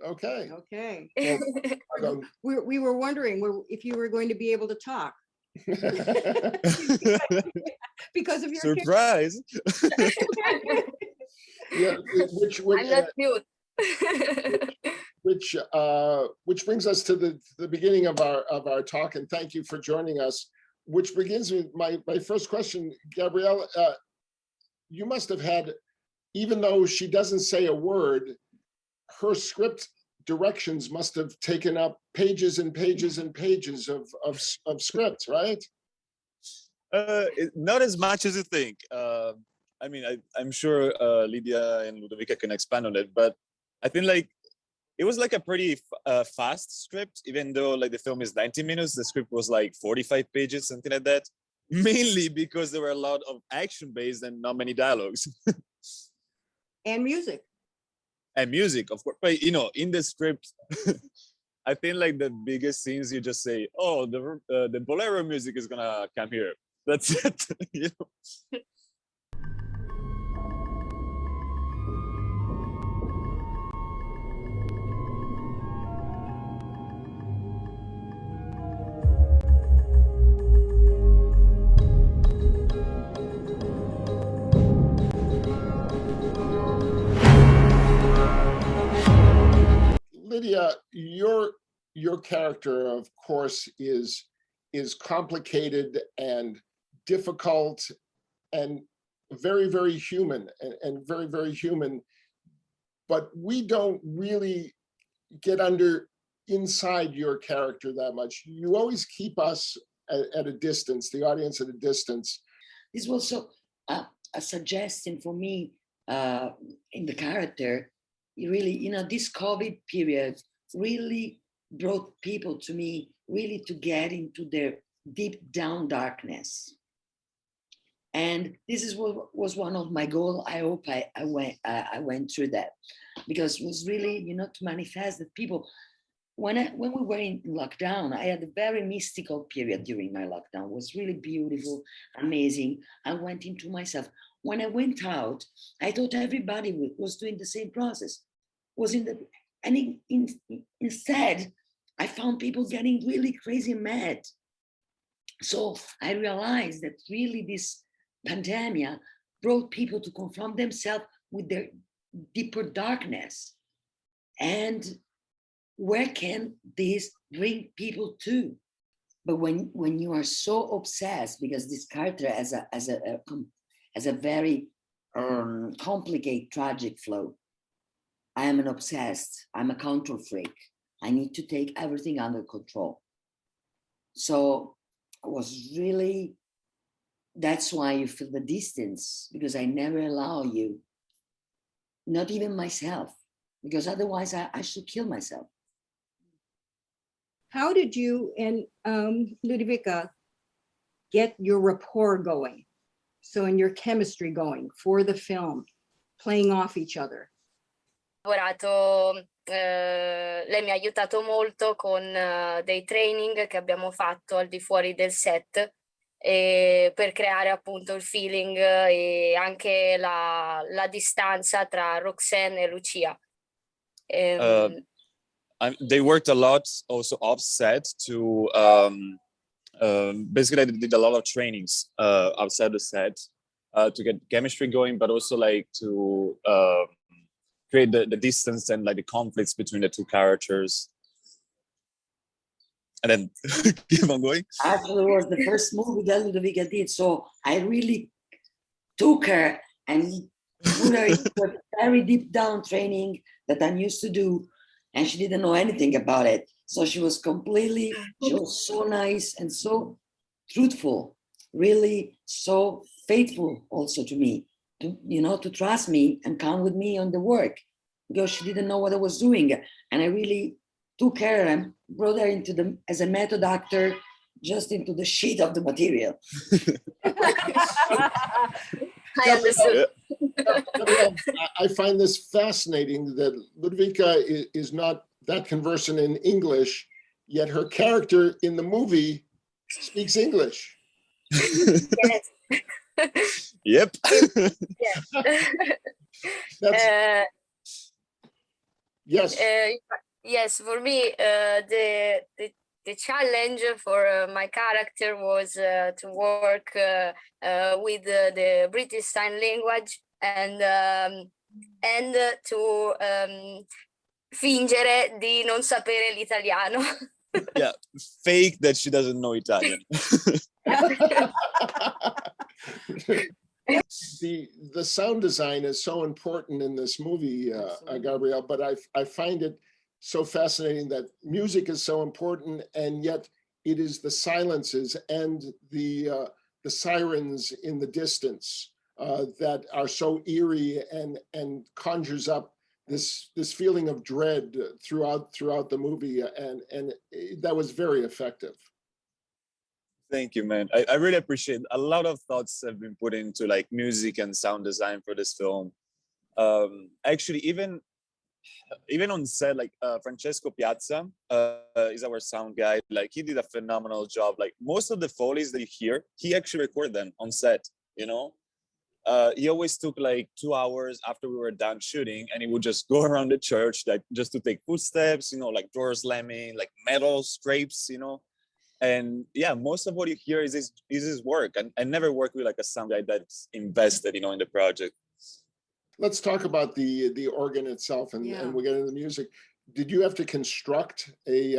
Okay. Okay. Well, We were wondering if you were going to be able to talk because of your surprise. yeah, I'm not mute. which brings us to the beginning of our talk, and thank you for joining us. Which begins with my first question, Gabriele. You must have had, even though she doesn't say a word, her script directions must have taken up pages and pages and pages of script, right? Not as much as you think. I mean, I'm sure Lidia and Ludovica can expand on it, but I think like it was like a pretty fast script, even though like the film is 90 minutes, the script was like 45 pages, something like that. Mainly because there were a lot of action based and not many dialogues. and music. And music, of course. But you know, in the script, I think like the biggest scenes you just say, oh, the bolero music is gonna come here. That's it. You know? Lidia, your character, of course, is complicated and difficult and very, very human and very, very human. But we don't really get inside your character that much. You always keep us at a distance, the audience at a distance. This was so a suggestion for me in the character. Really, you know, this COVID period really brought people to me really to get into their deep down darkness. And this is what was one of my goals. I hope I went through that, because it was really, you know, to manifest that people, when we were in lockdown, I had a very mystical period during my lockdown. It was really beautiful, amazing. I went into myself. When I went out, I thought everybody was doing the same process. Instead, I found people getting really crazy and mad. So I realized that really this pandemic brought people to confront themselves with their deeper darkness. And where can this bring people to? But when you are so obsessed, because this character has a very complicated, tragic flow. I am an obsessed, I'm a control freak. I need to take everything under control. So I was really, that's why you feel the distance, because I never allow you, not even myself, because otherwise I should kill myself. How did you and Ludovica get your rapport going? So in your chemistry going for the film, playing off each other? Lei mi ha aiutato molto con dei training che abbiamo fatto al di fuori del set per creare appunto il feeling e anche la distanza tra Roxanne e Lucia. They worked a lot also offset to basically they did a lot of trainings outside the set to get chemistry going, but also like to create the distance and like the conflicts between the two characters. And then keep on going. Actually, it was the first movie that Ludovica did, so I really took her and put her into a very deep down training that I'm used to do, and she didn't know anything about it. So she was so nice and so truthful, really so faithful also to me, to trust me and come with me on the work, because she didn't know what I was doing. And I really took her and brought her as a method actor, just into the sheet of the material. I understood. I find this fascinating that Ludovica is not that conversant in English, yet her character in the movie speaks English. Yes. Yep. Yes. Yes. Yes, for me, the challenge for my character was to work with the British Sign Language and to fingere di non sapere l'italiano. Yeah, fake that she doesn't know Italian. The sound design is so important in this movie, Gabrielle, but I find it so fascinating that music is so important, and yet it is the silences and the sirens in the distance that are so eerie and conjures up this feeling of dread throughout the movie, and that was very effective. Thank you, man. I really appreciate a lot of thoughts have been put into like music and sound design for this film. Actually, even on set, like Francesco Piazza is our sound guy. Like he did a phenomenal job. Like most of the Foley's that you hear, he actually recorded them on set, you know? He always took like 2 hours after we were done shooting, and he would just go around the church like just to take footsteps, you know, like door slamming, like metal scrapes, you know? And yeah, most of what you hear is his work. And I never worked with like a sound guy that's invested, you know, in the project. Let's talk about the organ itself, and we'll get into the music. Did you have to construct a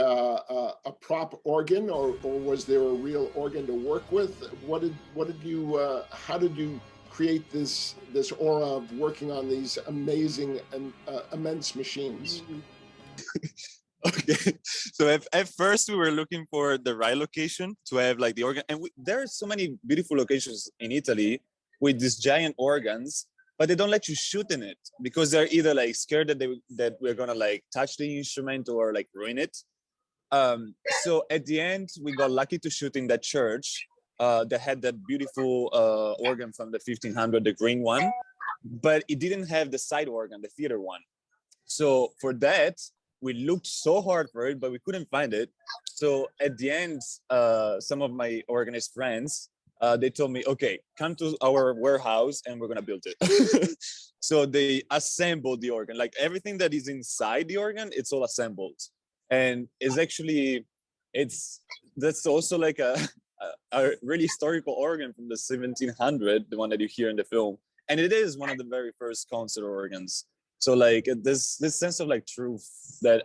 prop organ, or was there a real organ to work with? How did you create this aura of working on these amazing and immense machines? Okay, so at first we were looking for the right location to have like the organ, and there are so many beautiful locations in Italy with these giant organs, but they don't let you shoot in it because they're either like scared that we're gonna like touch the instrument or like ruin it. So at the end we got lucky to shoot in that church that had that beautiful organ from the 1500, the green one, but it didn't have the side organ, the theater one. So for that, we looked so hard for it, but we couldn't find it. So at the end, some of my organist friends, they told me, okay, come to our warehouse and we're gonna build it. So they assembled the organ, like everything that is inside the organ, it's all assembled. And it's actually, that's also like a really historical organ from the 1700, the one that you hear in the film. And it is one of the very first concert organs. So like this sense of like truth that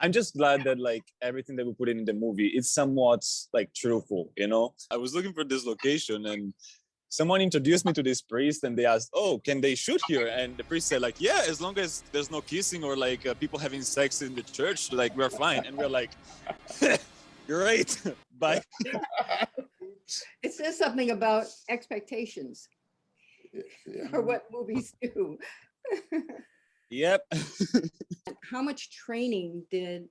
I'm just glad that like everything that we put in the movie is somewhat like truthful, you know? I was looking for this location and someone introduced me to this priest and they asked, oh, can they shoot here? And the priest said like, yeah, as long as there's no kissing or like people having sex in the church, like we're fine. And we're like, you're right, bye. It says something about expectations for what movies do. Yep. How much training did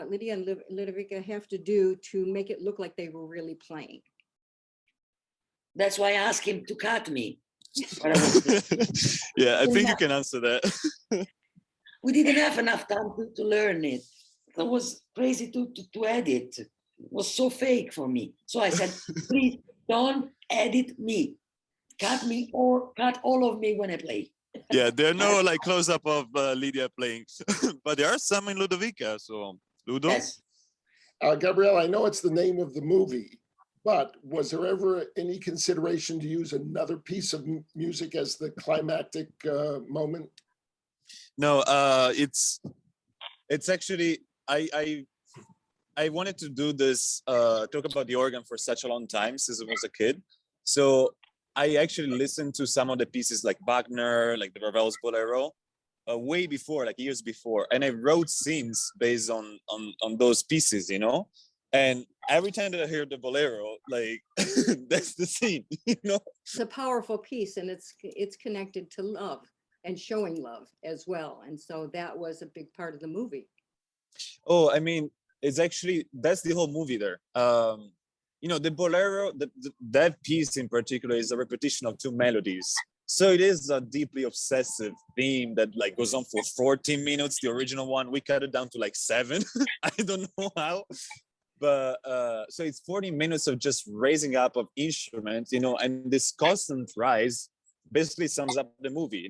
Lidia and Ludovica have to do to make it look like they were really playing? That's why I asked him to cut me. Yeah, I think you can answer that. We didn't have enough time to learn it. It was crazy to edit. It was so fake for me. So I said, please don't edit me. Cut me or cut all of me when I play. Yeah, there are no like close-up of Lidia playing, but there are some in Ludovica. So, Ludo? Yes. Gabrielle, I know it's the name of the movie, but was there ever any consideration to use another piece of music as the climactic moment? No, it's actually, I wanted to do this, talk about the organ for such a long time since I was a kid. So I actually listened to some of the pieces like Wagner, like the Grand Bolero, way before, like years before. And I wrote scenes based on those pieces, you know? And every time that I hear the Bolero, like that's the scene, you know? It's a powerful piece and it's connected to love and showing love as well. And so that was a big part of the movie. Oh, I mean, it's actually, that's the whole movie there. You know, the Bolero, that piece in particular is a repetition of two melodies. So it is a deeply obsessive theme that like goes on for 14 minutes. The original one, we cut it down to like 7. I don't know how. But so it's 40 minutes of just raising up of instruments, you know, and this constant rise basically sums up the movie.